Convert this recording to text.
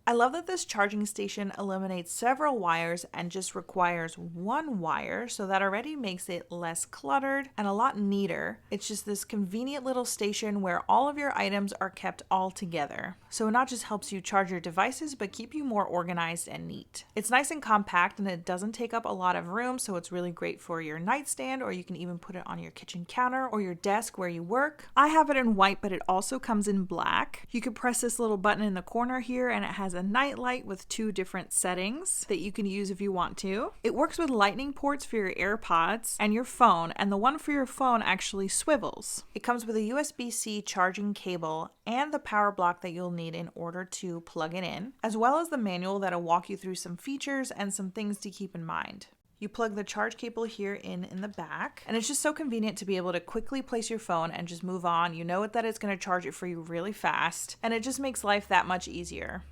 I love that this charging station eliminates several wires and just requires one wire, so that already makes it less cluttered and a lot neater. It's just this convenient little station where all of your items are kept all together. So it not just helps you charge your devices, but keep you more organized and neat. It's nice and compact and it doesn't take up a lot of room, so it's really great for your nightstand, or you can even put it on your kitchen counter or your desk where you work. I have it in white, but it also comes in black. You can press this little button in the corner here and it has a night light with 2 different settings that you can use if you want to. It works with lightning ports for your AirPods and your phone, and the one for your phone actually swivels. It comes with a USB-C charging cable and the power block that you'll need in order to plug it in, as well as the manual that'll walk you through some features and some things to keep in mind. You plug the charge cable here in the back, and it's just so convenient to be able to quickly place your phone and just move on. You know that it's going to charge it for you really fast, and it just makes life that much easier.